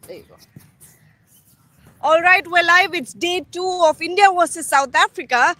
There you go. All right, we're live. It's day 2 of India versus South Africa.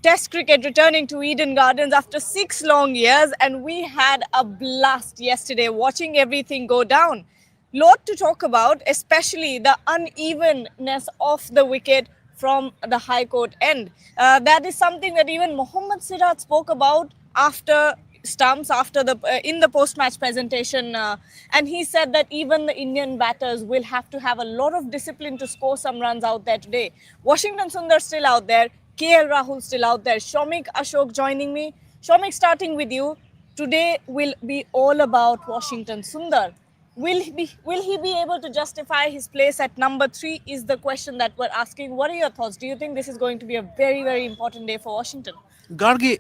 Test cricket returning to Eden Gardens after 6 long years, and we had a blast yesterday watching everything go down. Lot to talk about, especially the unevenness of the wicket from the High Court end. That is something that even Mohammad Sirat spoke about after stumps after the in the post-match presentation, and he said that even the Indian batters will have to have a lot of discipline to score some runs out there today. Washington Sundar still out there, KL Rahul still out there. Shomik Ashok joining me. Shomik, starting with you. Today will be all about Washington Sundar. Will he be able to justify his place at number 3 is the question that we're asking. What are your thoughts? Do you think this is going to be a very, very important day for Washington? Gargi,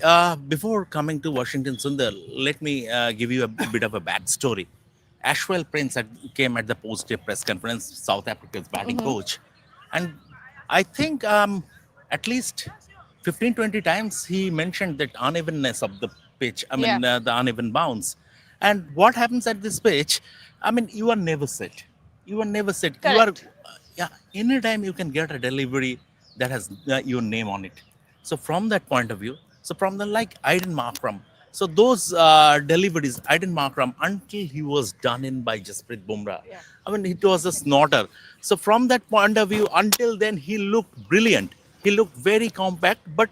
before coming to Washington Sundar, let me give you a bit of a backstory. Ashwell Prince came at the post-day press conference, South Africa's batting coach, and I think at least 15, 20 times he mentioned that unevenness of the pitch, the uneven bounce. And what happens at this pitch, you are never set. You are never set. Correct. Anytime you can get a delivery that has your name on it. So from that point of view, so from the Aiden Markram, so those deliveries, Aiden Markram, until he was done in by Jasprit Bumrah, it was a snorter. So from that point of view, until then, he looked brilliant. He looked very compact, but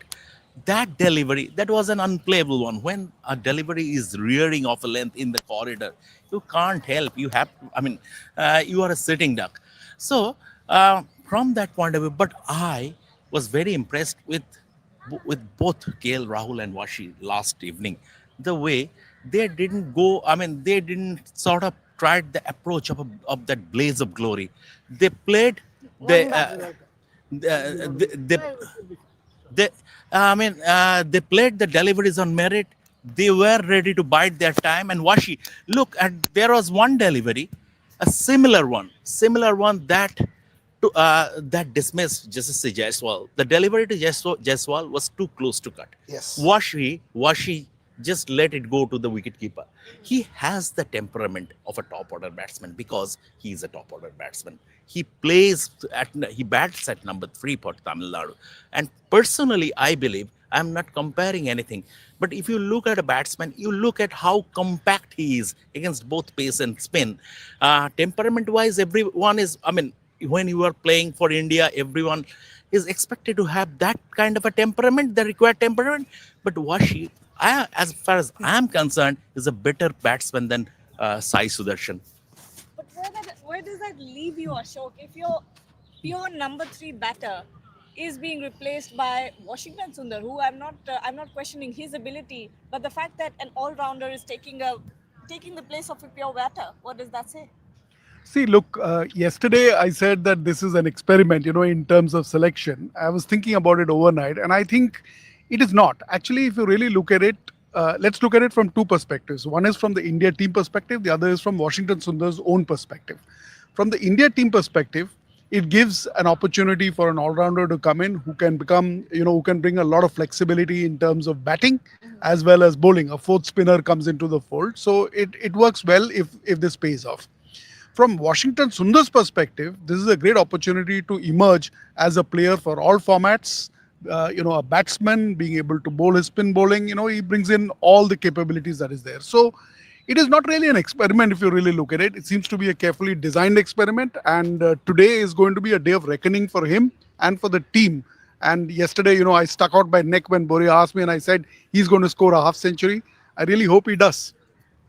that delivery, that was an unplayable one. When a delivery is rearing off a length in the corridor, you can't help. You have, you are a sitting duck. So from that point of view, but I was very impressed with both KL Rahul and Washi last evening. The way they didn't go, they didn't sort of try the approach of that blaze of glory. They played they played the deliveries on merit. They were ready to bide their time. And Washi, look, there was one delivery, a similar one that dismissed Justice Jaiswal. The delivery to Jaiswal was too close to cut. Yes. Washi just let it go to the wicketkeeper. He has the temperament of a top order batsman because he is a top order batsman. He bats at number 3 for Tamil Nadu. And personally, I believe, I'm not comparing anything, but if you look at a batsman, you look at how compact he is against both pace and spin. Temperament-wise, everyone is, when you are playing for India, everyone is expected to have that kind of a temperament, the required temperament. But Washi, as far as I'm concerned, is a better batsman than Sai Sudarshan. But where does that leave you, Ashok? If your number 3 batter is being replaced by Washington Sundar, who I'm not questioning his ability, but the fact that an all-rounder is taking the place of a pure batter, what does that say? See, look, yesterday I said that this is an experiment, in terms of selection. I was thinking about it overnight, and I think it is not. Actually, if you really look at it, let's look at it from 2 perspectives. One is from the India team perspective, the other is from Washington Sundar's own perspective. From the India team perspective, it gives an opportunity for an all-rounder to come in who can become, who can bring a lot of flexibility in terms of batting as well as bowling. A 4th spinner comes into the fold. So it works well if this pays off. From Washington Sundar's perspective, this is a great opportunity to emerge as a player for all formats. A batsman being able to bowl his spin bowling, he brings in all the capabilities that is there. So it is not really an experiment if you really look at it. It seems to be a carefully designed experiment. And today is going to be a day of reckoning for him and for the team. And yesterday, I stuck out my neck when Boria asked me and I said he's going to score a half century. I really hope he does.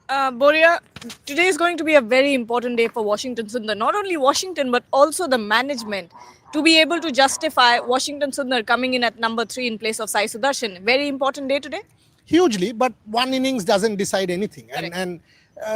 Boria, today is going to be a very important day for Washington Sundar. Not only Washington, but also the management to be able to justify Washington Sundar coming in at number 3 in place of Sai Sudarshan. Very important day today? Hugely, but one innings doesn't decide anything. And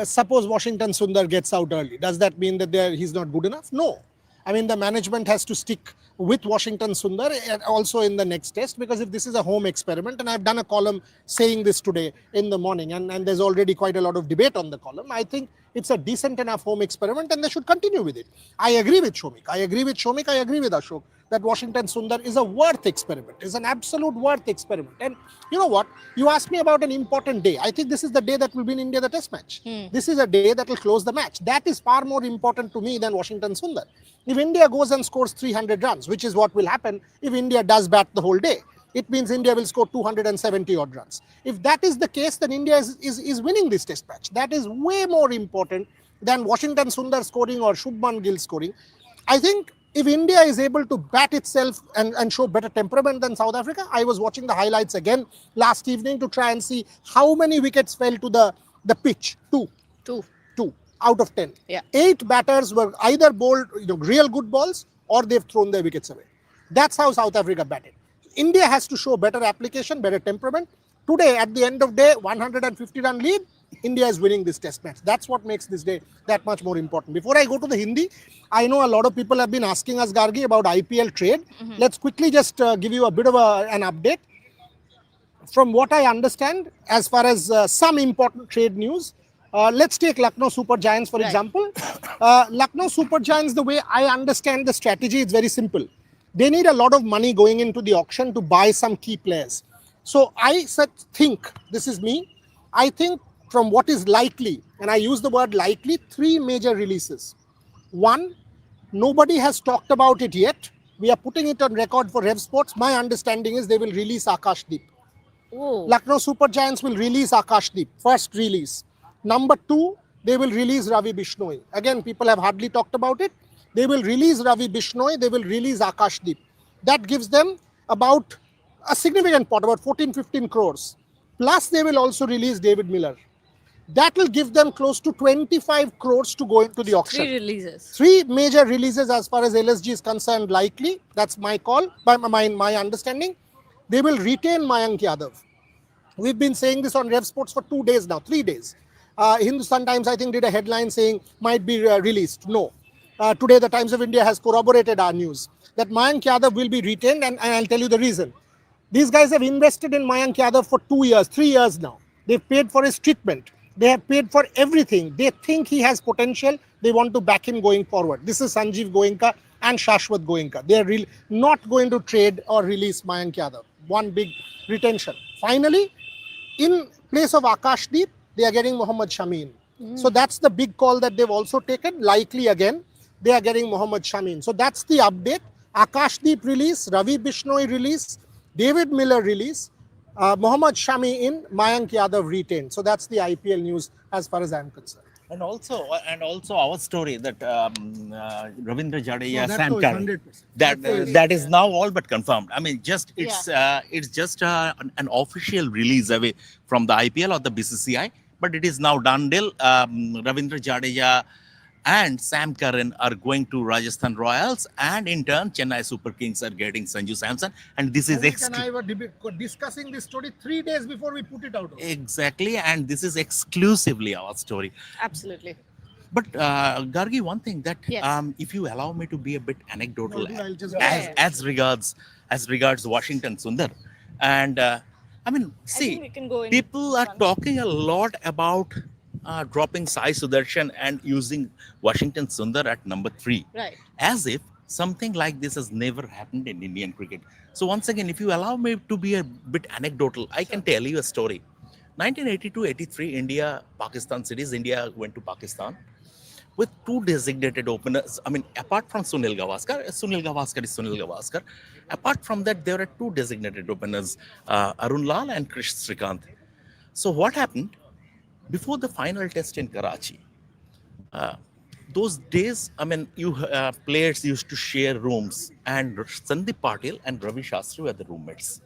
suppose Washington Sundar gets out early. Does that mean that he's not good enough? No. The management has to stick with Washington Sundar also in the next test, because if this is a home experiment, and I've done a column saying this today in the morning, and there's already quite a lot of debate on the column, I think it's a decent enough home experiment and they should continue with it. I agree with Shomik. I agree with Ashok that Washington Sundar is a worth experiment, is an absolute worth experiment. And you know what? You asked me about an important day. I think this is the day that will win India the test match. This is a day that will close the match. That is far more important to me than Washington Sundar. If India goes and scores 300 runs, which is what will happen if India does bat the whole day, it means India will score 270 odd runs. If that is the case, then India is winning this test match. That is way more important than Washington Sundar scoring or Shubman Gill scoring. I think if India is able to bat itself and show better temperament than South Africa, I was watching the highlights again last evening to try and see how many wickets fell to the pitch. Two out of 10. Yeah. 8 batters were either bowled real good balls or they've thrown their wickets away. That's how South Africa batted. India has to show better application, better temperament. Today, at the end of day, 150 run lead, India is winning this test match. That's what makes this day that much more important. Before I go to the Hindi, I know a lot of people have been asking us, Gargi, about IPL trade. Let's quickly just give you a bit of an update. From what I understand, as far as some important trade news, let's take Lucknow Super Giants, for example. Lucknow Super Giants, the way I understand the strategy, is very simple. They need a lot of money going into the auction to buy some key players. So I think, this is me, I think from what is likely, and I use the word likely, 3 major releases. One, nobody has talked about it yet. We are putting it on record for Rev Sports. My understanding is they will release Akashdeep. Oh. Lucknow Super Giants will release Akashdeep, first release. Number 2, they will release Ravi Bishnoi. Again, people have hardly talked about it. They will release Ravi Bishnoi, they will release Akashdeep. That gives them about a significant pot, about 14-15 crores. Plus, they will also release David Miller. That will give them close to 25 crores to go into the auction. 3 releases. 3 major releases as far as LSG is concerned, likely. That's my call, my understanding. They will retain Mayank Yadav. We've been saying this on Rev Sports for 2 days now, 3 days. Hindustan Times, I think, did a headline saying might be released. No. Today, the Times of India has corroborated our news that Mayank Yadav will be retained, and I'll tell you the reason. These guys have invested in Mayank Yadav for 2 years, 3 years now. They've paid for his treatment. They have paid for everything. They think he has potential. They want to back him going forward. This is Sanjeev Goenka and Shashwat Goenka. They are not going to trade or release Mayank Yadav. One big retention. Finally, in place of Akashdeep, they are getting Mohammad Shamin. So that's the big call that they've also taken. Likely again, they are getting Mohammad Shamin. So that's the update. Akashdeep release, Ravi Bishnoi release, David Miller release, Mohammad Shami in, Mayank Yadav retained. So that's the IPL news as far as I'm concerned. And also our story that Ravindra Jadeja, that Sam too is Curran, 100%. that is now all but confirmed. I mean, it's just an official release away from the IPL or the BCCI, but it is now done deal. Ravindra Jadeja and Sam Curran are going to Rajasthan Royals, and in turn, Chennai Super Kings are getting Sanju Samson, and this is Mohit and I were discussing this story 3 days before we put it out. exactly, and this is exclusively our story. Absolutely. But Gargi, one thing that Yes. if you allow me to be a bit anecdotal, I'll just as regards Washington Sundar, and I mean, I think see, we can go in people are front. talking a lot about dropping Sai Sudarshan and using Washington Sundar at number 3, Right. as if something like this has never happened in Indian cricket. So once again, if you allow me to be a bit anecdotal, I can tell you a story. 1982-83 India-Pakistan series, India went to Pakistan with 2 designated openers. I mean, apart from Sunil Gavaskar is Sunil Gavaskar. Apart from that, there are 2 designated openers, Arun Lal and Krish Srikanth. So what happened? Before the final test in Karachi, those days, I mean, players used to share rooms, and Sandeep Patil and Ravi Shastri were the roommates.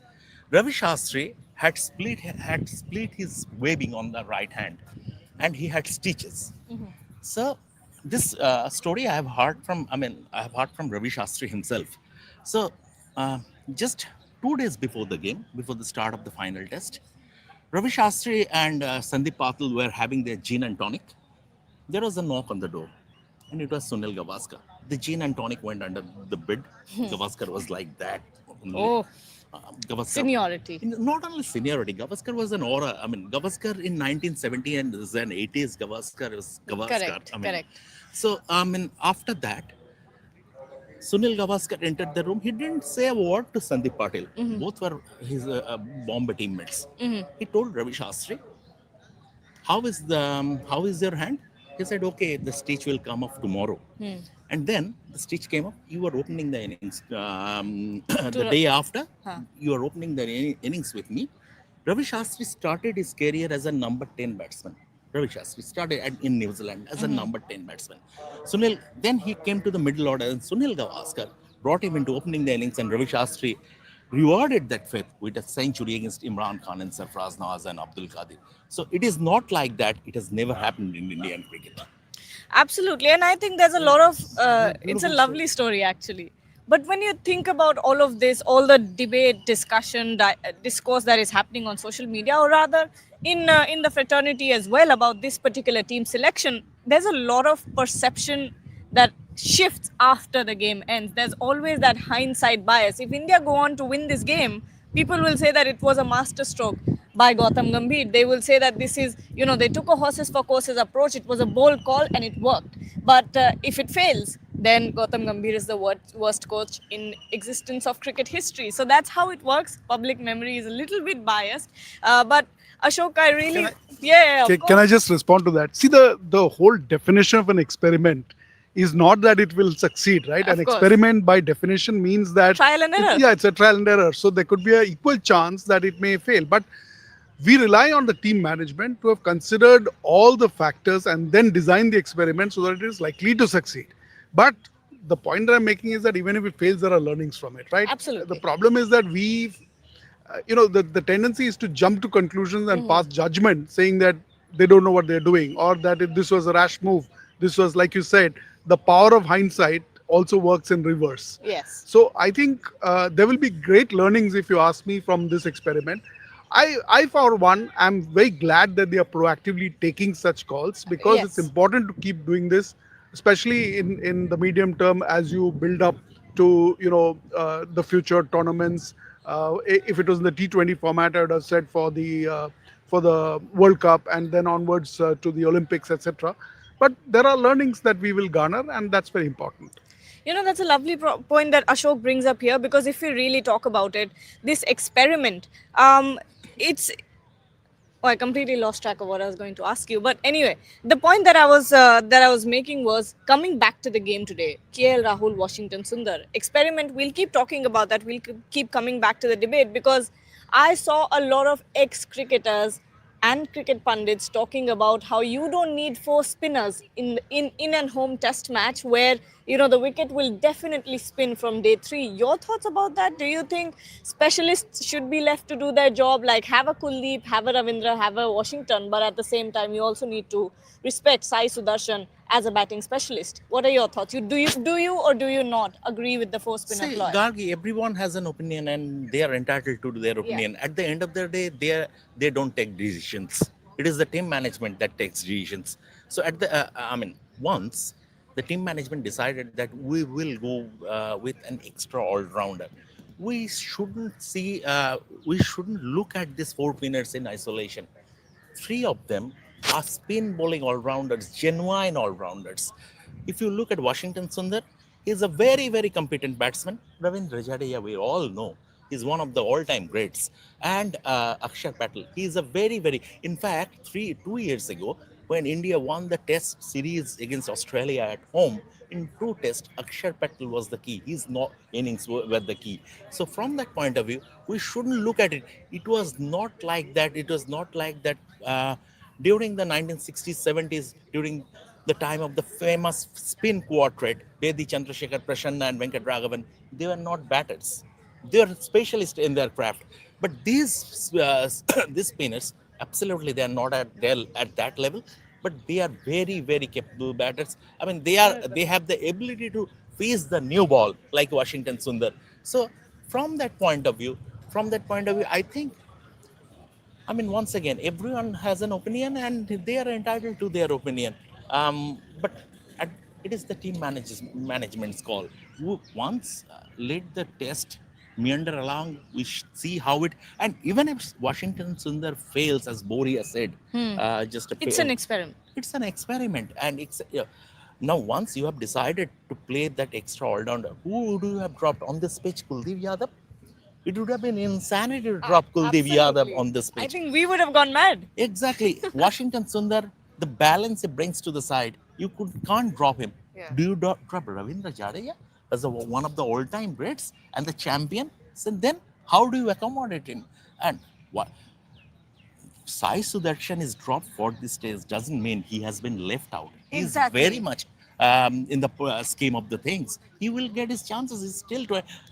Ravi Shastri had split his webbing on the right hand, and he had stitches. So this story I have heard from Ravi Shastri himself. So just 2 days before the game, before the start of the final test, Ravi Shastri and Sandeep Patil were having their gin and tonic. There was a knock on the door, and it was Sunil Gavaskar. The gin and tonic went under the bed. Gavaskar was like that. Oh, Gavaskar, seniority. not only seniority, Gavaskar was an aura. I mean, Gavaskar in 1970 and then 80s, Gavaskar was Gavaskar. Correct, I mean, correct. So, I mean, after that, Sunil Gavaskar entered the room. He didn't say a word to Sandeep Patil. Both were his Bombay teammates. He told Ravi Shastri, how is your hand? He said, okay, the stitch will come off tomorrow. And then the stitch came up. You were opening the innings the day after. You were opening the innings with me. Ravi Shastri started his career as a number 10 batsman. Ravi Shastri started in New Zealand as a number 10 batsman. Sunil, then he came to the middle order, and Sunil Gavaskar brought him into opening the innings, and Ravi Shastri rewarded that faith with a century against Imran Khan and Sarfraz Nawaz and Abdul Qadir. So it is not like that. It has never happened in Indian cricket. Absolutely, and I think there's a lot of. It's a lovely story, actually. But when you think about all of this, all the debate, discussion, discourse that is happening on social media, or rather in the fraternity as well about this particular team selection, there's a lot of perception that shifts after the game ends. There's always that hindsight bias. If India go on to win this game, people will say that it was a masterstroke by Gautam Gambhir. They will say that this is, they took a horses for courses approach. It was a bold call and it worked. But if it fails, then Gautam Gambhir is the worst coach in existence of cricket history. So that's how it works. Public memory is a little bit biased. But Ashok, I really... Can I just respond to that? See, the whole definition of an experiment is not that it will succeed, right? An experiment by definition means that... Trial and error. It's a trial and error. So there could be an equal chance that it may fail. But we rely on the team management to have considered all the factors and then design the experiment so that it is likely to succeed. But the point that I'm making is that even if it fails, there are learnings from it, right? Absolutely. The problem is that the tendency is to jump to conclusions and pass judgment saying that they don't know what they're doing, or that if this was a rash move, this was, like you said, the power of hindsight also works in reverse. Yes. So I think there will be great learnings, if you ask me, from this experiment. I for one, am very glad that they are proactively taking such calls, because it's important to keep doing this, especially in the medium term as you build up to the future tournaments. If it was in the T20 format, I would have said for the World Cup and then onwards to the Olympics, etc. But there are learnings that we will garner, and that's very important. That's a lovely point that Ashok brings up here, because if we really talk about it, this experiment, I completely lost track of what I was going to ask you. But anyway, the point that I was making was coming back to the game today. KL Rahul, Washington Sundar experiment. We'll keep talking about that. We'll keep coming back to the debate, because I saw a lot of ex-cricketers and cricket pundits talking about how you don't need 4 spinners in and home test match where the wicket will definitely spin from day 3. Your thoughts about that? Do you think specialists should be left to do their job, like have a Kuldeep, have a Ravindra, have a Washington, but at the same time you also need to respect Sai Sudarshan as a batting specialist? What are your thoughts? Do you or do you not agree with the 4 spinner ploy? Gargi, everyone has an opinion and they are entitled to their opinion. At the end of the day, they don't take decisions. It is the team management that takes decisions. So once the team management decided that we will go with an extra all-rounder, we shouldn't look at these 4 spinners in isolation. 3 of them are spin bowling all-rounders, genuine all-rounders. If you look at Washington Sundar, he's a very, very competent batsman. Ravindra Jadeja, we all know, he's one of the all-time greats. And Akshar Patel, he's a very, very... In fact, 2 years ago, when India won the test series against Australia at home, in 2 tests, Akshar Patel was the key. His innings were the key. So from that point of view, we shouldn't look at it. It was not like that. During the 1960s, 70s, during the time of the famous spin quartet, Bedi, Chandrasekhar, Prasanna and Venkat Raghavan, they were not batters. They were specialists in their craft. But these spinners, absolutely, they are not at that level, but they are very, very capable batters. I mean, they have the ability to face the new ball like Washington Sundar. So from that point of view, I think, once again, everyone has an opinion and they are entitled to their opinion. But it is the team management's call. Once let the test meander along, we see how it... And even if Washington Sundar fails, as Boria said, it's an experiment. It's an experiment, and it's... Now, once you have decided to play that extra all-rounder, who would you have dropped on this pitch? Kuldeep Yadav? It would have been insanity to drop Kuldeep Yadav Absolutely. on this I pitch. think we would have gone mad. Exactly. Washington Sundar, the balance he brings to the side, can't drop him. Yeah. Do you drop Ravindra Jadeja as one of the all-time greats and the champion? So then, how do you accommodate him? And what Sai Sudarshan is dropped for this stage doesn't mean he has been left out. He's Exactly. very much in the scheme of the things. He will get his chances. He's still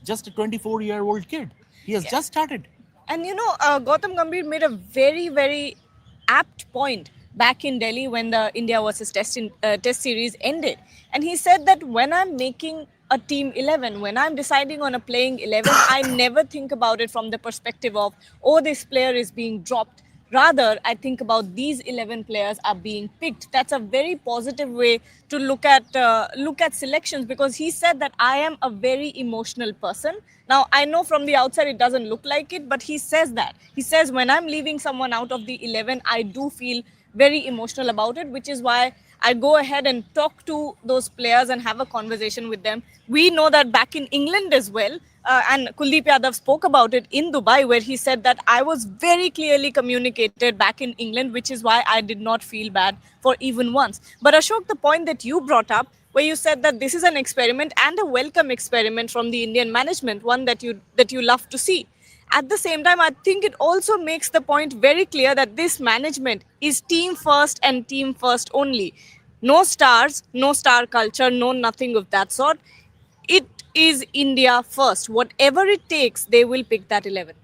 just a 24-year-old kid. He has just started. And Gautam Gambhir made a very, very apt point back in Delhi when the India versus Test series ended. And he said that when I'm making a team 11, when I'm deciding on a playing 11, I never think about it from the perspective of, oh, this player is being dropped. Rather, I think about these 11 players are being picked. That's a very positive way to look at selections, because he said that I am a very emotional person. Now, I know from the outside it doesn't look like it, but he says that. He says when I'm leaving someone out of the 11, I do feel very emotional about it, which is why I go ahead and talk to those players and have a conversation with them. We know that back in England as well, and Kuldeep Yadav spoke about it in Dubai, where he said that I was very clearly communicated back in England, which is why I did not feel bad for even once. But Ashok, the point that you brought up, where you said that this is an experiment and a welcome experiment from the Indian management, one that you love to see. At the same time, I think it also makes the point very clear that this management is team first and team first only. No stars, no star culture, no nothing of that sort. It is India first. Whatever it takes, they will pick that 11.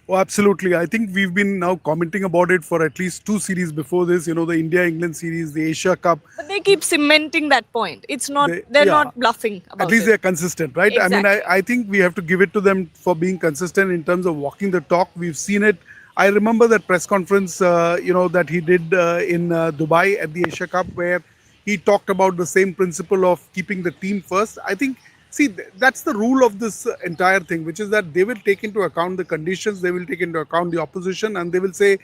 Oh, absolutely. I think we've been now commenting about it for at least two series before this. The India-England series, the Asia Cup. But they keep cementing that point. It's not, they're Yeah. not bluffing about At least it. they're consistent, right? I mean, Exactly. I think we have to give it to them for being consistent in terms of walking the talk. We've seen it. I remember that press conference, that he did in Dubai at the Asia Cup, where he talked about the same principle of keeping the team first. I think, see, that's the rule of this entire thing, which is that they will take into account the conditions, they will take into account the opposition, and they will say,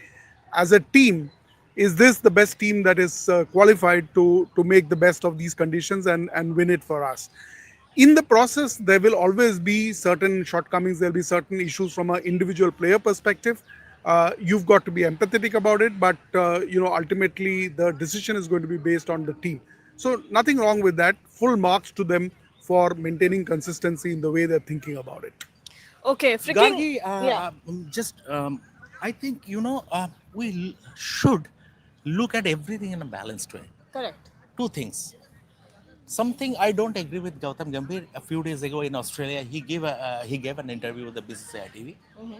as a team, is this the best team that is qualified to make the best of these conditions and win it for us? In the process, there will always be certain shortcomings, there'll be certain issues from an individual player perspective. You've got to be empathetic about it, but ultimately the decision is going to be based on the team. So nothing wrong with that. Full marks to them for maintaining consistency in the way they're thinking about it. Okay, freaking. Gargi, Yeah. I think, we should look at everything in a balanced way. Correct. Two things. Something I don't agree with Gautam Gambhir. A few days ago in Australia, he gave an interview with the BCCI TV.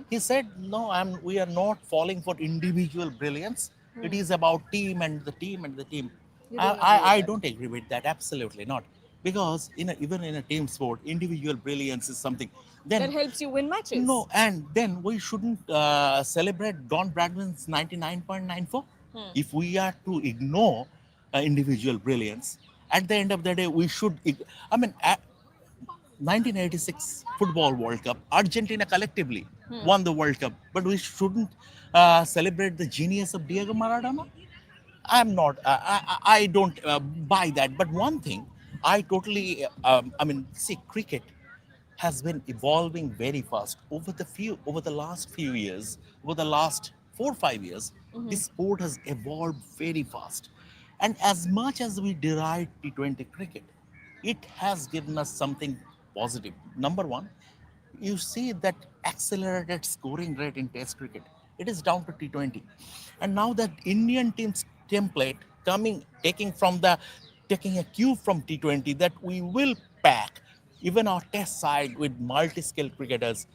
He said, "No, we are not falling for individual brilliance. It is about team and the team and the team." I don't agree with that. Absolutely not, because even in a team sport, individual brilliance is something. Then That helps you win matches. no, and then we shouldn't celebrate Don Bradman's 99.94. If we are to ignore individual brilliance, at the end of the day, we should. At 1986 Football World Cup, Argentina collectively won the World Cup, but we shouldn't celebrate the genius of Diego Maradona. I'm not. I don't buy that. But one thing, I totally. See, cricket has been evolving very fast over the last few years, over the last 4 or 5 years. This sport has evolved very fast, and as much as we deride T20 cricket, it has given us something positive. Number one, you see that accelerated scoring rate in Test cricket. It is down to T20, and now that Indian team's template taking a cue from T20, that we will pack even our Test side with multi-skilled cricketers.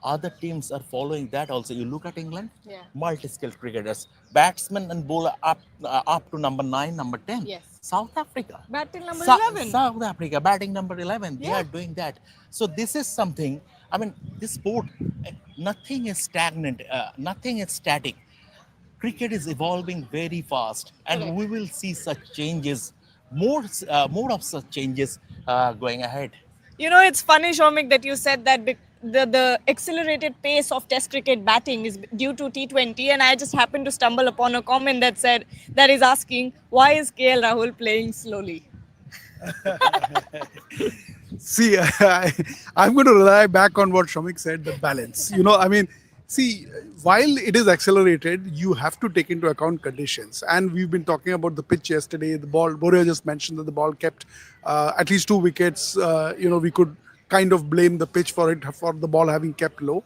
Other teams are following that also. You look at England, Yeah. multi-skilled cricketers, batsman and bowler up to number 9, number 10. Yes. South Africa. Batting number 11. South Africa, batting number 11. They Yeah. are doing that. So this is something, this sport, nothing is stagnant, nothing is static. Cricket is evolving very fast, and Correct. we will see such changes, more of such changes going ahead. It's funny, Shomik, that you said that the accelerated pace of Test cricket batting is due to T20, and I just happened to stumble upon a comment that is asking, why is KL Rahul playing slowly? See, I'm going to rely back on what Shamik said, the balance. I mean, see, while it is accelerated, you have to take into account conditions. And we've been talking about the pitch yesterday. The ball, Boria just mentioned that the ball kept at least 2 wickets. We could kind of blame the pitch for it, for the ball having kept low.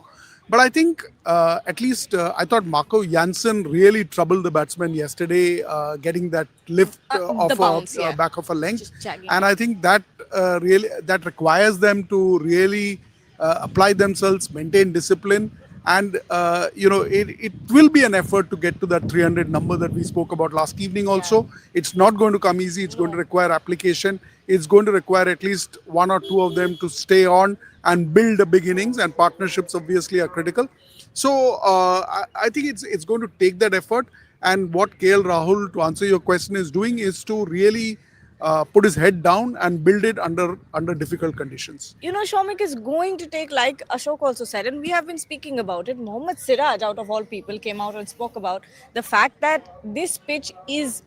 But I think at least I thought Marco Janssen really troubled the batsman yesterday, getting that lift The of bounce, a yeah. back of a length, Just jagging and it. I think that really that requires them to really apply themselves, maintain discipline, and it will be an effort to get to that 300 number that we spoke about last evening. Also, it's not going to come easy. It's going to require application. It's going to require at least one or two of them to stay on and build a big innings, and partnerships obviously are critical. So I think it's going to take that effort. And what KL Rahul, to answer your question, is doing is to really put his head down and build it under difficult conditions. Shomik is going to take, like Ashok also said, and we have been speaking about it. Mohammad Siraj, out of all people, came out and spoke about the fact that this pitch is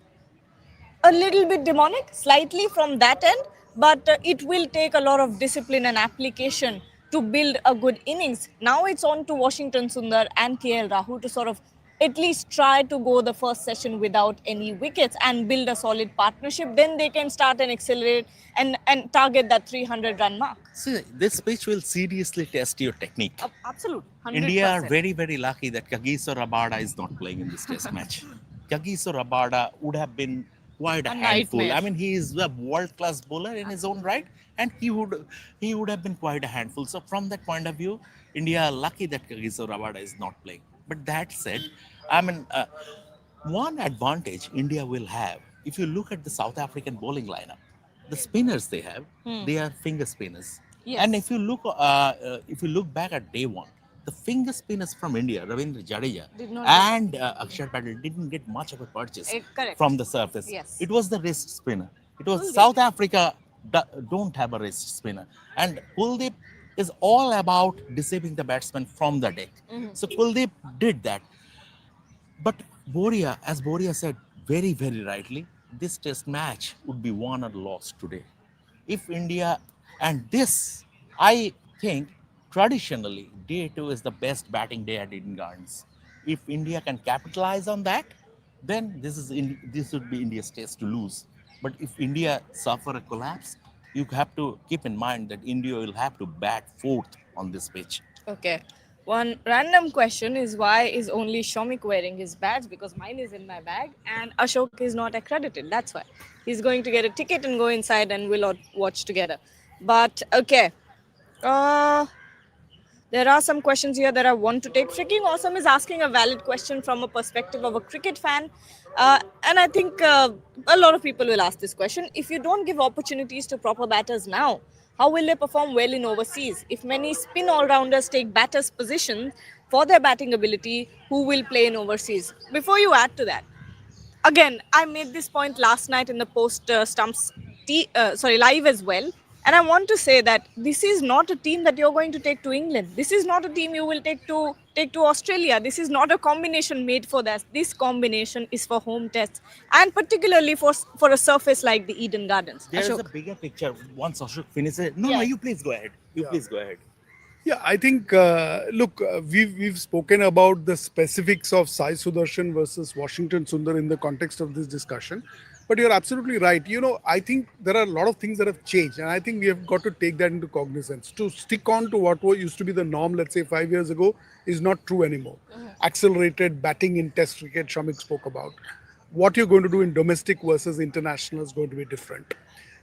a little bit demonic, slightly from that end, but it will take a lot of discipline and application to build a good innings. Now it's on to Washington Sundar and KL Rahul to sort of at least try to go the first session without any wickets and build a solid partnership. Then they can start and accelerate and target that 300 run mark. See, this pitch will seriously test your technique. Absolute, 100%. India are very, very lucky that Kagiso Rabada is not playing in this test match. Kagiso Rabada would have been quite a handful. nightmare. I mean, he is a world-class bowler in his own right, and he would have been quite a handful. So from that point of view, India are lucky that Kagiso Rabada is not playing. But that said, I mean, one advantage India will have, if you look at the South African bowling lineup, the spinners they have, they are finger spinners. Yes. And if you look back at day one, the finger spinners from India, Ravindra Jadeja Did not and Akshar Patel, didn't get much of a purchase correct. from the surface. Yes. It was the wrist spinner. It was Kuldeep. South Africa don't have a wrist spinner, and Kuldeep is all about deceiving the batsman from the deck. So Kuldeep did that. But Boria, as Boria said very, very rightly, this test match would be won or lost today. If India, and this, I think, traditionally, day two is the best batting day at Eden Gardens. If India can capitalize on that, then this would be India's test to lose. But if India suffer a collapse, you have to keep in mind that India will have to bat fourth on this pitch. Okay. One random question is, why is only Shomik wearing his badge? Because mine is in my bag and Ashok is not accredited. That's why. He's going to get a ticket and go inside and we'll all watch together. But okay. There are some questions here that I want to take. Freaking Awesome is asking a valid question from a perspective of a cricket fan. And I think a lot of people will ask this question. If you don't give opportunities to proper batters now, how will they perform well in overseas? If many spin all-rounders take batters' positions for their batting ability, who will play in overseas? Before you add to that, again, I made this point last night in the post stumps live as well. And I want to say that this is not a team that you're going to take to England. This is not a team you will take to Australia. This is not a combination made for that. This combination is for home tests, and particularly for a surface like the Eden Gardens. There is Ashok. a bigger picture. Once Ashok finishes, no, Yeah. you please go ahead. Please go ahead. Yeah, I think, look, we've spoken about the specifics of Sai Sudarshan versus Washington Sundar in the context of this discussion. But you're absolutely right. I think there are a lot of things that have changed. And I think we have got to take that into cognizance. To stick on to what used to be the norm, let's say 5 years ago, is not true anymore. Accelerated batting in test cricket, Shamik spoke about. What you're going to do in domestic versus international is going to be different.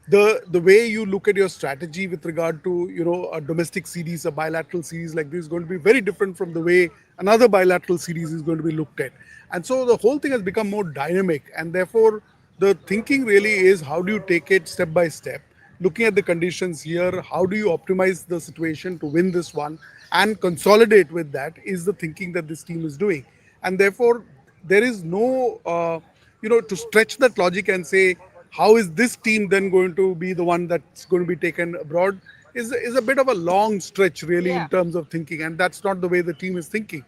The way you look at your strategy with regard to a domestic series, a bilateral series like this is going to be very different from the way another bilateral series is going to be looked at. And so the whole thing has become more dynamic, and therefore the thinking really is, how do you take it step by step, looking at the conditions here, how do you optimize the situation to win this one and consolidate with that, is the thinking that this team is doing. And therefore there is no to stretch that logic and say, how is this team then going to be the one that's going to be taken abroad, is a bit of a long stretch really in terms of thinking, and that's not the way the team is thinking.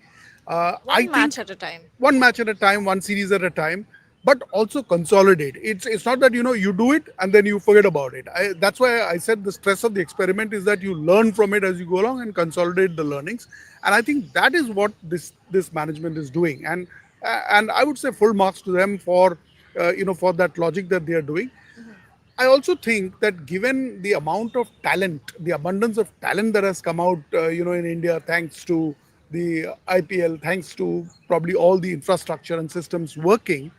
One match at a time. One match at a time, one series at a time. but also consolidate. It's not that you do it and then you forget about it. That's why I said the stress of the experiment is that you learn from it as you go along and consolidate the learnings. And I think that is what this management is doing. And I would say full marks to them for for that logic that they are doing. I also think that given the amount of talent, the abundance of talent that has come out, in India, thanks to the IPL, thanks to probably all the infrastructure and systems working,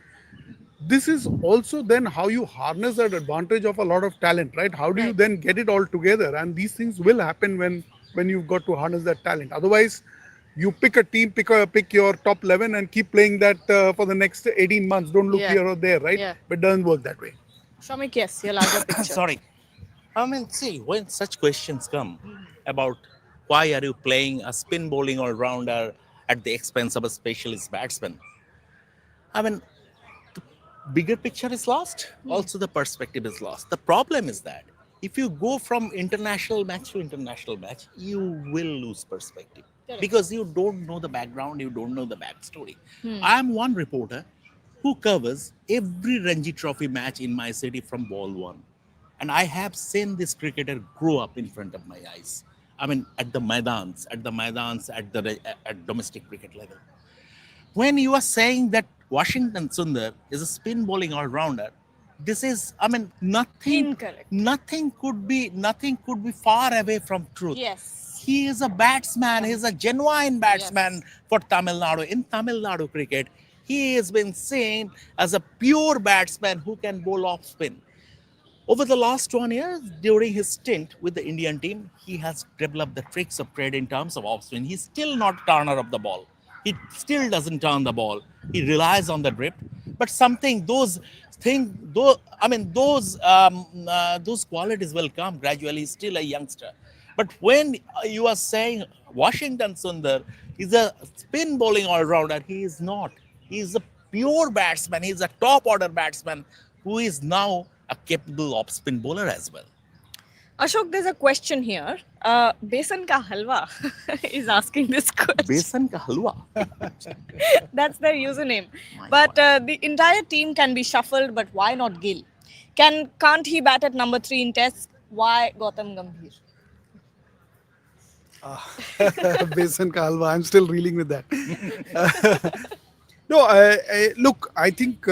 this is also then how you harness that advantage of a lot of talent, right? How do you Right. then get it all together? And these things will happen when you've got to harness that talent. Otherwise, you pick a team, pick your top 11, and keep playing that for the next 18 months. Don't look Yeah. here or there, right? Yeah. But it doesn't work that way. Shamik, yes, your larger picture. Sorry. I mean, see, when such questions come about why are you playing a spin bowling all rounder at the expense of a specialist batsman, I mean, bigger picture is lost. Also, the perspective is lost. The problem is that if you go from international match to international match, you will lose perspective Correct. because you don't know the background, you don't know the backstory. I am one reporter who covers every Ranji Trophy match in my city from ball one, and I have seen this cricketer grow up in front of my eyes. I mean, at the maidans, at domestic cricket level. When you are saying that Washington Sundar is a spin bowling all rounder, this is, I mean, Incorrect. nothing could be far away from truth. Yes. He is a batsman. He is a genuine batsman for Tamil Nadu. In Tamil Nadu cricket, he has been seen as a pure batsman who can bowl off spin. Over the last 1 year, during his stint with the Indian team, he has developed the tricks of trade in terms of off spin. He's still not turner of the ball. He still doesn't turn the ball. He relies on the drift. But something those things, though I mean those qualities will come gradually. He's still a youngster. But when you are saying Washington Sundar is a spin bowling all rounder, he is not. He is a pure batsman. He is a top order batsman who is now a capable off spin bowler as well. Ashok, there's a question here. Besan ka halwa is asking this question. Besan ka halwa. That's their username. My But the entire team can be shuffled, but why not Gill? Can't he bat at number 3 in tests? Why Gautam Gambhir? Besan ka halwa. I'm still reeling with that. No, look, I think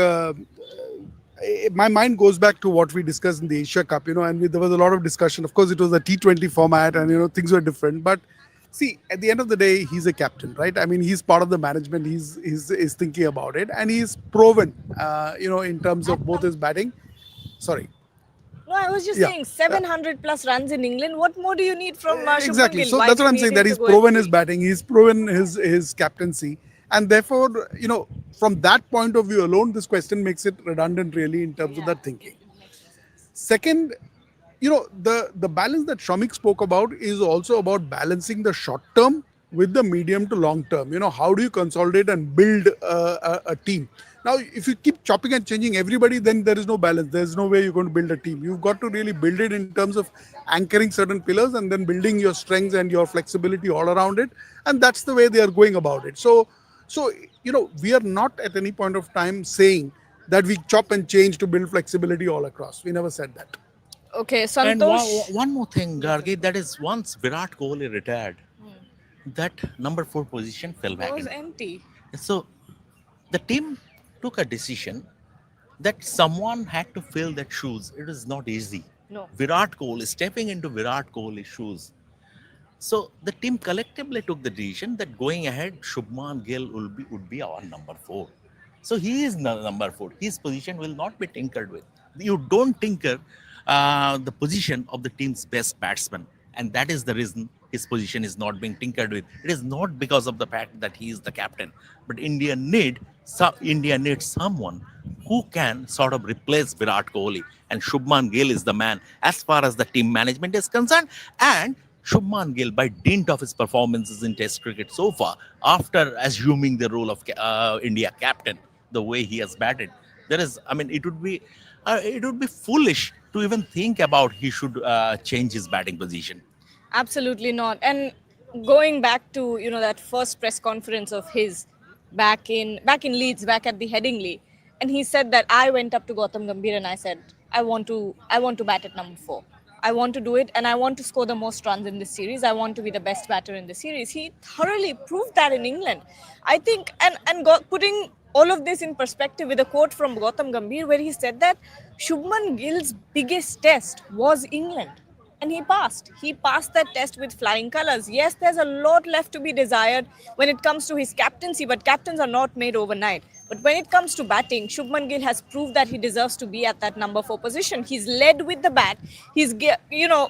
my mind goes back to what we discussed in the Asia Cup, and there was a lot of discussion. Of course, it was a T20 format and, things were different. But see, at the end of the day, he's a captain, right? I mean, he's part of the management. He's thinking about it, and he's proven, in terms of both his batting. Sorry. No, I was just Yeah. saying 700 plus runs in England. What more do you need from Shubman Exactly. Gill? So Why that's do what you I'm need saying. him That to he's go and proven his lead? batting. He's proven his captaincy, and therefore, from that point of view alone, this question makes it redundant, really, in terms of that thinking. Second, the balance that Shamik spoke about is also about balancing the short term with the medium to long term. How do you consolidate and build a team? Now, if you keep chopping and changing everybody, then there is no balance. There's no way you're going to build a team. You've got to really build it in terms of anchoring certain pillars and then building your strengths and your flexibility all around it. And that's the way they are going about it. So we are not at any point of time saying that we chop and change to build flexibility all across. We never said that. Okay, And Santosh. one more thing, Gargi, that is once Virat Kohli retired, that number 4 position fell That was vacant. empty. So the team took a decision that someone had to fill that shoes. It is not easy. No. Virat Kohli, stepping into Virat Kohli's shoes. So the team collectively took the decision that going ahead, Shubman Gill would be our number 4. So he is number 4. His position will not be tinkered with. You don't tinker the position of the team's best batsman, and that is the reason his position is not being tinkered with. It is not because of the fact that he is the captain, but India needs someone who can sort of replace Virat Kohli, and Shubman Gill is the man as far as the team management is concerned. And Shubman Gill, by dint of his performances in Test cricket so far, after assuming the role of India captain, the way he has batted, it would be foolish to even think about he should change his batting position. Absolutely not. And going back to that first press conference of his back in Leeds, back at the Headingley, And he said that I went up to Gautam Gambhir and I said, I want to bat at number 4. I want to do it and I want to score the most runs in this series. I want to be the best batter in the series. He thoroughly proved that in England. I think, putting all of this in perspective with a quote from Gautam Gambhir where he said that Shubman Gill's biggest test was England. And he passed. He passed that test with flying colors. Yes, there's a lot left to be desired when it comes to his captaincy, but captains are not made overnight. But when it comes to batting, Shubman Gill has proved that he deserves to be at that number 4 position. He's led with the bat. He's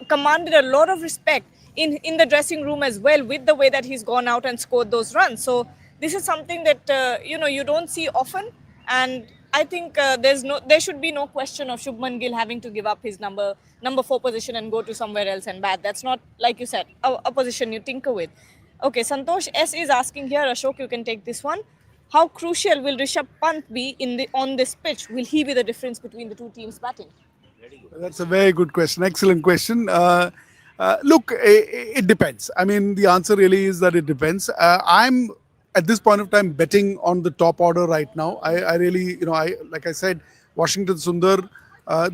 commanded a lot of respect in the dressing room as well with the way that he's gone out and scored those runs. So this is something that you don't see often, and I think there should be no question of Shubman Gill having to give up his number 4 position and go to somewhere else and bat. That's not, like you said, a position you tinker with. Okay, Santosh S is asking here. Ashok, you can take this one. How crucial will Rishabh Pant be on this pitch? Will he be the difference between the two teams batting? That's a very good question. Excellent question. Look, it depends. I mean, the answer really is that it depends. I'm at this point of time betting on the top order right now. I really, like I said, Washington Sundar.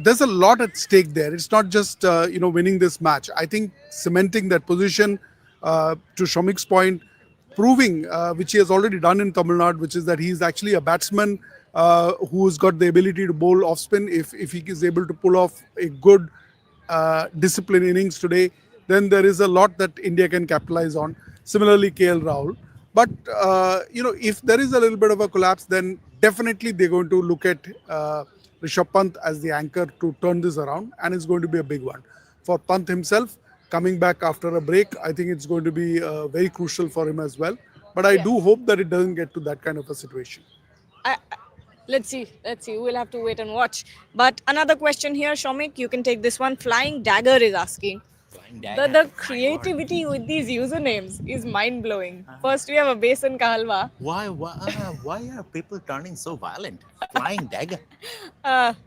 There's a lot at stake there. It's not just winning this match. I think cementing that position, to Shomik's point, proving which he has already done in Tamil Nadu, which is that he's actually a batsman who's got the ability to bowl off spin. If he is able to pull off a good disciplined innings today, then there is a lot that India can capitalize on. Similarly, KL Rahul. But if there is a little bit of a collapse, then definitely they're going to look at Rishabh Pant as the anchor to turn this around, and it's going to be a big one. For Pant himself, coming back after a break, I think it's going to be very crucial for him as well. But I do hope that it doesn't get to that kind of a situation. Let's see. We'll have to wait and watch. But another question here, Shomik, you can take this one. Flying Dagger is asking. The creativity with these usernames is mind-blowing. First, we have a besan ka halwa. Why are people turning so violent? Flying Dagger.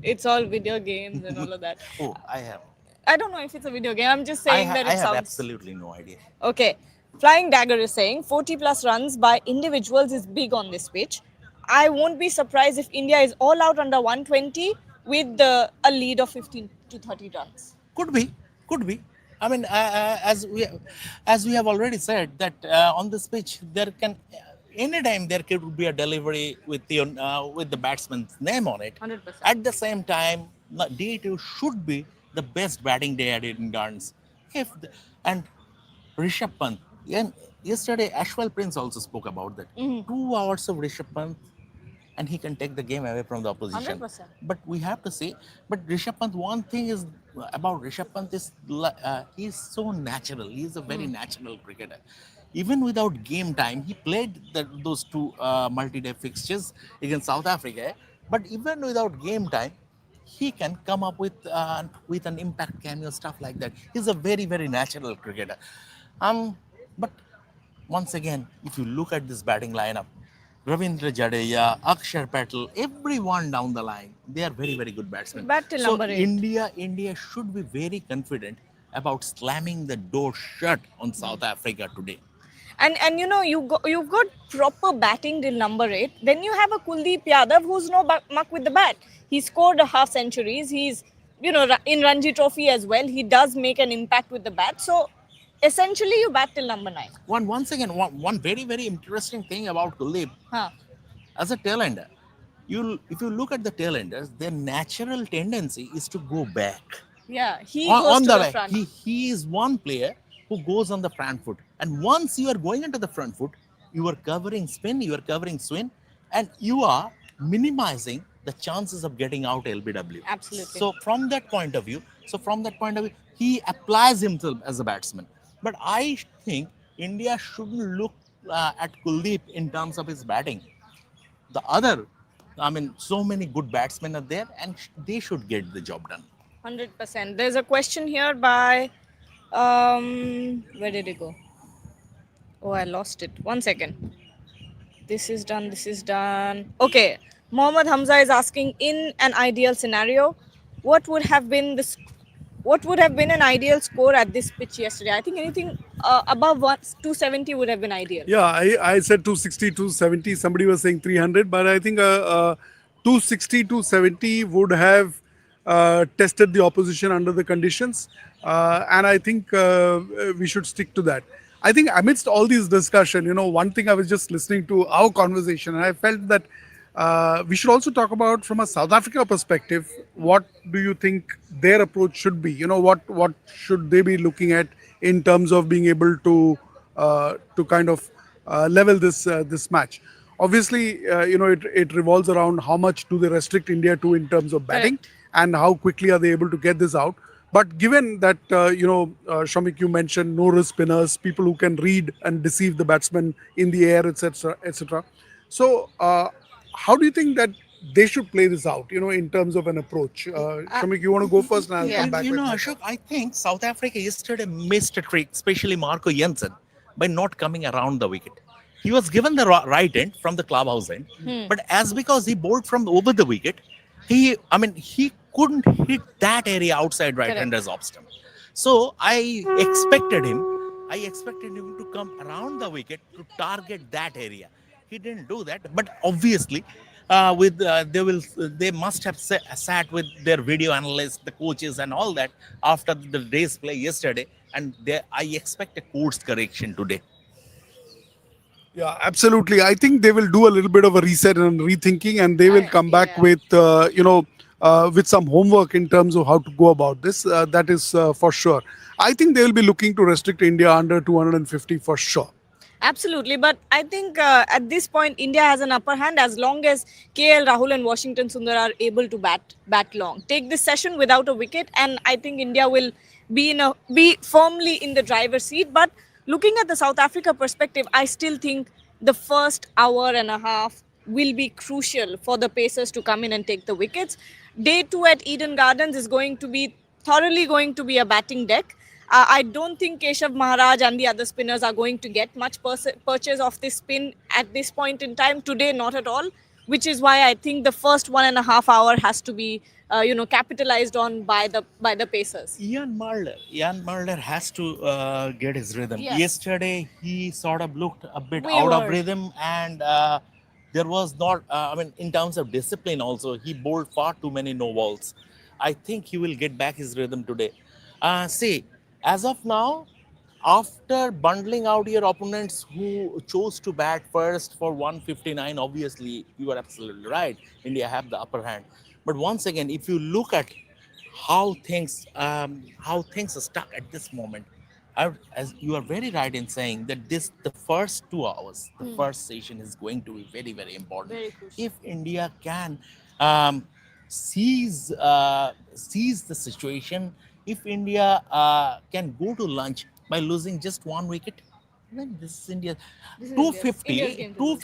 It's all video games and all of that. Oh, I don't know if it's a video game. I'm just saying that it I have sounds... absolutely no idea. Okay. Flying Dagger is saying 40 plus runs by individuals is big on this pitch. I won't be surprised if India is all out under 120 with a lead of 15 to 30 runs. Could be. I mean, as we have already said that on this pitch anytime there could be a delivery with the batsman's name on it. 100%. At the same time, day 2 should be the best batting day at Eden Gardens. And Rishabh Pant, and yesterday Ashwal Prince also spoke about that. 2 hours of Rishabh Pant, and he can take the game away from the opposition. 100%. But we have to say, Rishabh Pant, one thing is about Rishabh Pant is he's so natural. He's a very natural cricketer. Even without game time, he played those 2 multi-day fixtures against South Africa. But even without game time, he can come up with an impact cameo, stuff like that. He's a very, very natural cricketer. But once again, if you look at this batting lineup, Ravindra Jadeja, Akshar Patel, everyone down the line, they are very, very good batsmen. Bat till number 8. India should be very confident about slamming the door shut on South Africa today. And you've got proper batting till number 8. Then you have a Kuldeep Yadav who's no muck with the bat. He scored a half centuries. He's in Ranji Trophy as well. He does make an impact with the bat. So essentially, you bat till number 9. Once again, one very, very interesting thing about Kuldeep. As a tail-ender, if you look at the tail-enders, their natural tendency is to go back. Yeah, he goes to the front. He is one player who goes on the front foot. And once you are going into the front foot, you are covering spin, you are covering swing, and you are minimizing the chances of getting out LBW. Absolutely. So from that point of view, he applies himself as a batsman. But I think India shouldn't look at Kuldeep in terms of his batting. So many good batsmen are there, and they should get the job done. 100%. There's a question here by... where did it go? Oh, I lost it. 1 second. This is done. Okay. Mohammad Hamza is asking, in an ideal scenario, what would have been an ideal score at this pitch yesterday? I think anything above 270 would have been ideal. Yeah, I said 260, 270. Somebody was saying 300, but I think 260, 270 would have tested the opposition under the conditions. And I think we should stick to that. I think amidst all these discussion, one thing I was just listening to our conversation, and I felt that we should also talk about from a South Africa perspective. What do you think their approach should be? What should they be looking at in terms of being able to kind of level this match? Obviously, it revolves around how much do they restrict India to in terms of batting, Correct. and how quickly are they able to get this out. But given that, Shamik, you mentioned no risk spinners, people who can read and deceive the batsman in the air, etc., etc. So, how do you think that they should play this out? In terms of an approach. Shamik, you want to go first, and I'll Yeah. come back You with know, my Ashok, I think South Africa yesterday missed a trick, especially Marco Jansen, by not coming around the wicket. He was given the right end from the clubhouse end, but as because he bowled from over the wicket, he couldn't hit that area outside right Correct. hander's off stump. So I expected him to come around the wicket to target that area. He didn't do that, but obviously, they must have sat with their video analysts, the coaches, and all that after the day's play yesterday, and I expect a course correction today. Yeah, absolutely. I think they will do a little bit of a reset and rethinking, and they will come back Yeah. with some homework in terms of how to go about this. That is for sure. I think they will be looking to restrict India under 250 for sure. Absolutely, but I think at this point India has an upper hand as long as KL Rahul and Washington Sundar are able to bat long. Take this session without a wicket, and I think India will be firmly in the driver's seat. But looking at the South Africa perspective, I still think the first hour and a half will be crucial for the Pacers to come in and take the wickets. Day two at Eden Gardens is thoroughly going to be a batting deck. I don't think Keshav Maharaj and the other spinners are going to get much purchase of this spin at this point in time. Today, not at all, which is why I think the first 1.5 hours has to be, capitalized on by the Pacers. Ian Mulder has to get his rhythm. Yes. Yesterday, he sort of looked a bit out of Wayward. rhythm, and there was not. In terms of discipline, also he bowled far too many no balls. I think he will get back his rhythm today. See, as of now, after bundling out your opponents who chose to bat first for 159, obviously you are absolutely right. India have the upper hand. But once again, if you look at how things are stuck at this moment, as you are very right in saying that the first 2 hours, the first session is going to be very, very important. Very crucial. If India can um, seize the situation, if India can go to lunch by losing just one wicket, then this is India. This is 250, India's game to lose.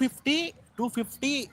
250,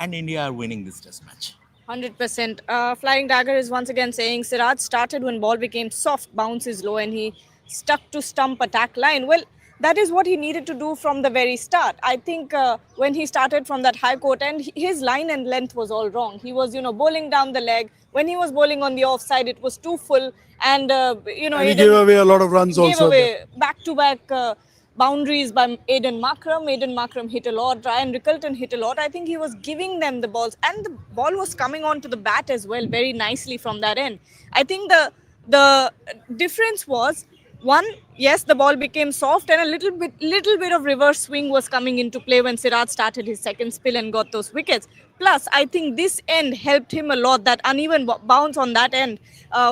and India are winning this test match. 100%. Flying Dagger is once again saying Siraj started when ball became soft, bounce is low, and he stuck to stump attack line. Well, that is what he needed to do from the very start. I think when he started from that high court end, his line and length was all wrong. He was, bowling down the leg. When he was bowling on the offside, it was too full, and And he Aiden gave away a lot of runs gave also. away back-to-back boundaries by Aiden Makram. Aiden Makram hit a lot. Ryan Rickelton hit a lot. I think he was giving them the balls, and the ball was coming onto the bat as well very nicely from that end. I think the difference was, one, yes, the ball became soft, and a little bit of reverse swing was coming into play when Siraj started his second spill and got those wickets. Plus, I think this end helped him a lot. That uneven bounce on that end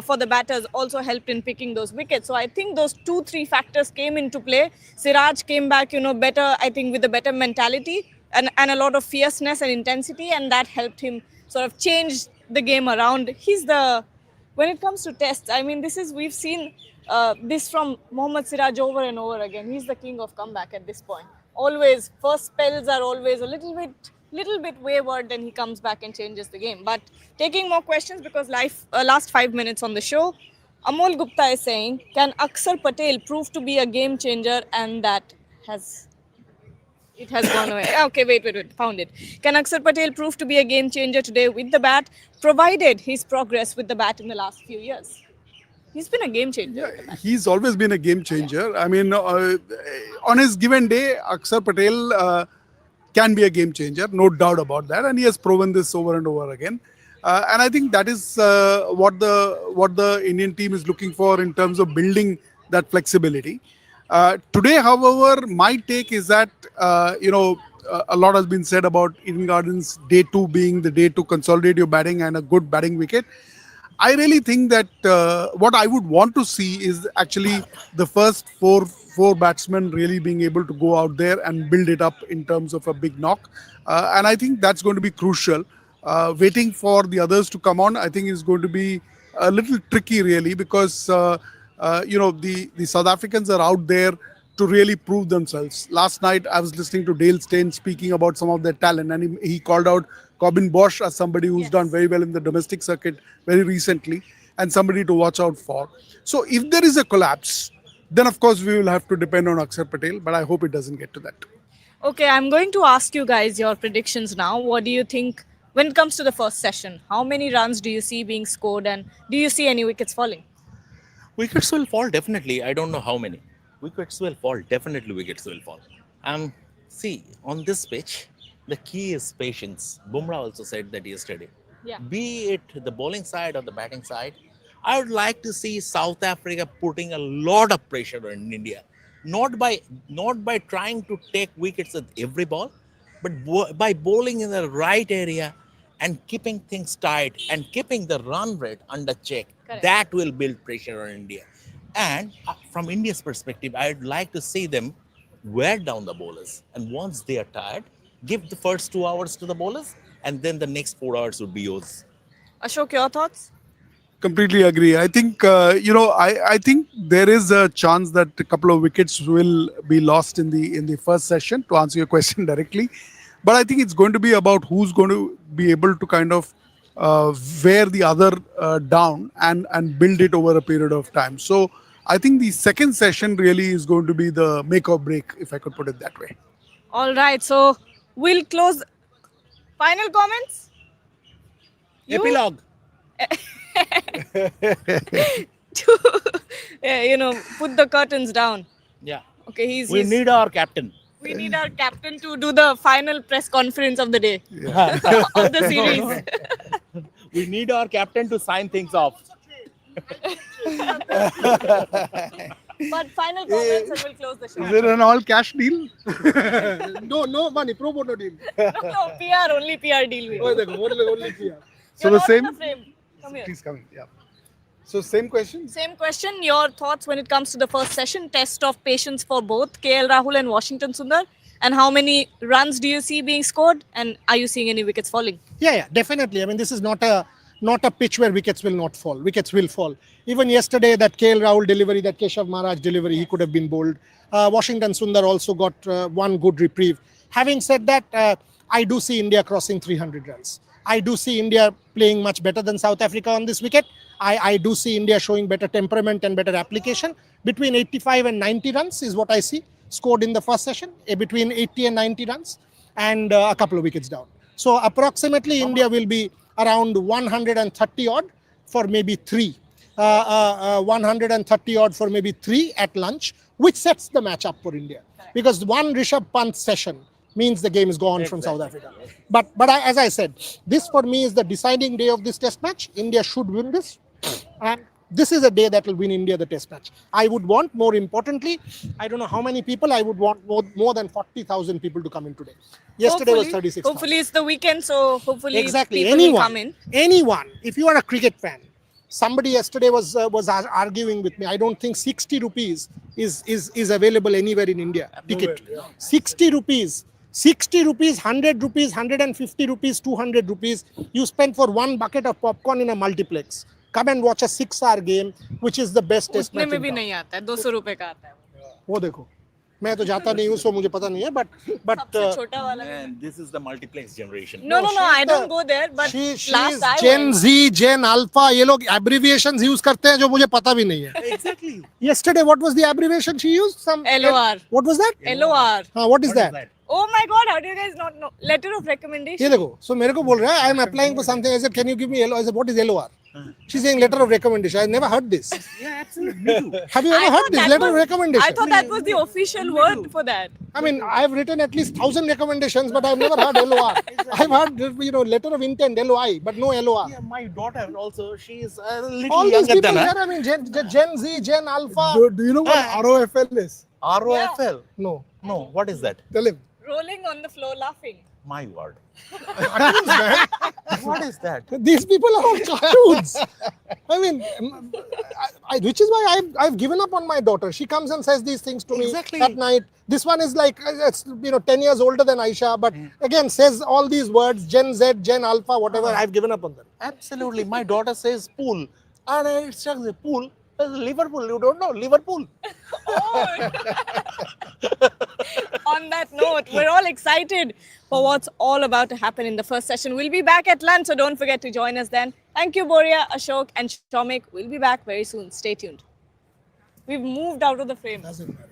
for the batters also helped in picking those wickets. So I think those 2-3 factors came into play. Siraj came back, better, I think, with a better mentality and a lot of fierceness and intensity, and that helped him sort of change the game around. When it comes to tests, I mean, we've seen this from Mohammad Siraj over and over again. He's the king of comeback at this point. Always, first spells are always a little bit wayward, then he comes back and changes the game. But taking more questions, because last 5 minutes on the show, Amol Gupta is saying, can Akshar Patel prove to be a game changer? And that has gone away. Okay, wait, found it. Can Akshar Patel prove to be a game changer today with the bat, provided his progress with the bat in the last few years? He's been a game changer. with the bat. He's always been a game changer. I mean, on his given day, Akshar Patel can be a game changer, no doubt about that, and he has proven this over and over again. And I think that is what the Indian team is looking for in terms of building that flexibility. Today, however, my take is that a lot has been said about Eden Gardens day 2 being the day to consolidate your batting and a good batting wicket. I really think that what I would want to see is actually the first four batsmen really being able to go out there and build it up in terms of a big knock, and I think that's going to be crucial. Waiting for the others to come on, I think, is going to be a little tricky, really, because the South Africans are out there to really prove themselves. Last night, I was listening to Dale Steyn speaking about some of their talent, and he called out Corbin Bosch as somebody who's done very well in the domestic circuit very recently, and somebody to watch out for. So if there is a collapse, then of course we will have to depend on Akshar Patel, but I hope it doesn't get to that. Okay, I'm going to ask you guys your predictions now. What do you think when it comes to the first session? How many runs do you see being scored, and do you see any wickets falling? Wickets will fall definitely. I don't know how many. Wickets will fall. Definitely wickets will fall. See, on this pitch, the key is patience. Bumrah also said that yesterday. Yeah. Be it the bowling side or the batting side, I would like to see South Africa putting a lot of pressure on India. Not by trying to take wickets at every ball, but by bowling in the right area and keeping things tight and keeping the run rate under check. Correct. That will build pressure on India. And from India's perspective, I'd like to see them wear down the bowlers. And once they are tired, give the first 2 hours to the bowlers, and then the next 4 hours would be yours. Ashok, your thoughts? Completely agree. I think I think there is a chance that a couple of wickets will be lost in the first session. To answer your question directly, but I think it's going to be about who's going to be able to kind of wear the other down and build it over a period of time. So I think the second session really is going to be the make or break, if I could put it that way. All right, so we'll close. Final comments? You? Epilogue. Put the curtains down. Yeah. Okay, We need our captain. we need our captain to do the final press conference of the day of the series. We need our captain to sign things off. But final comments and we'll close the show. Is it an all cash deal? No money, pro bono deal. No, PR, only PR deal. Oh, only PR. So You're the not same. in the frame. Come here. Please come in. Yeah. So same question. Same question. Your thoughts when it comes to the first session, test of patience for both KL Rahul and Washington Sundar, and how many runs do you see being scored, and are you seeing any wickets falling? Yeah, definitely. I mean, this is not a pitch where wickets will not fall. Wickets will fall. Even yesterday, that KL Rahul delivery, that Keshav Maharaj delivery, he could have been bowled. Washington Sundar also got one good reprieve. Having said that, I do see India crossing 300 runs. I do see India playing much better than South Africa on this wicket. I do see India showing better temperament and better application. Between 85 and 90 runs is what I see scored in the first session. Between 80 and 90 runs and a couple of wickets down. So approximately India will be around 130 odd for maybe 3. 130 odd for maybe 3 at lunch, which sets the match up for India. Because one Rishabh Pant session means the game is gone from South Africa. But as I said, this for me is the deciding day of this test match. India should win this. And this is a day that will win India the test match. I would want, more importantly, I don't know how many people, I would want more than 40,000 people to come in today. Yesterday was 36,000. Hopefully it's the weekend, so hopefully Exactly. people will come in. Anyone, if you are a cricket fan, somebody yesterday was arguing with me. I don't think 60 rupees is available anywhere in India. Ticket. 60 rupees. 60 rupees, 100 rupees, 150 rupees, 200 rupees. You spend for one bucket of popcorn in a multiplex. Come and watch a 6-hour game, which is the best test उतने match. में in भी town. नहीं आता है, 200 रुपए का आता है. वो देखो, मैं तो जाता नहीं हूँ, so मुझे पता नहीं है. But सबसे छोटा वाला. And this is the multiplex generation. No, I don't go there. But she last is I Gen went. Z, Gen Alpha. ये लोग abbreviations use करते हैं जो मुझे पता भी नहीं है. Exactly. Yesterday, what was the abbreviation she used? Some LOR. What was that? LOR. What is that? Oh my God! How do you guys not know? Letter of recommendation. ये देखो, so मेरे को बोल रहा है, I am applying for something. I said, can you give me LOR? I said, what is LOR? She's saying letter of recommendation. I never heard this. Yeah, absolutely. Me too. Have you I ever thought heard this that letter of was- recommendation? I thought that was the official word for that. I mean, I've written at least 1,000 recommendations, but I've never heard LOR. I've heard, letter of intent, LOI, but no LOR. Yeah, my daughter also, she is a little All these younger people than here, her. I mean, Gen Z, Gen Alpha. Do you know what ROFL is? ROFL. No, No, what is that? Tell him. Rolling on the floor laughing. My word. cartoons, man. What is that? These people are all cartoons. I mean, which is why I've given up on my daughter. She comes and says these things to me Exactly. at night. This one is like, it's 10 years older than Aisha, but again says all these words, Gen Z, Gen Alpha, whatever. I've given up on them. Absolutely. My daughter says pool. And it's just a pool. Liverpool. You don't know Liverpool. On that note, we're all excited for what's all about to happen in the first session. We'll be back at lunch, so don't forget to join us then. Thank you, Boria, Ashok, and Shomik. We'll be back very soon. Stay tuned. We've moved out of the frame. Doesn't matter.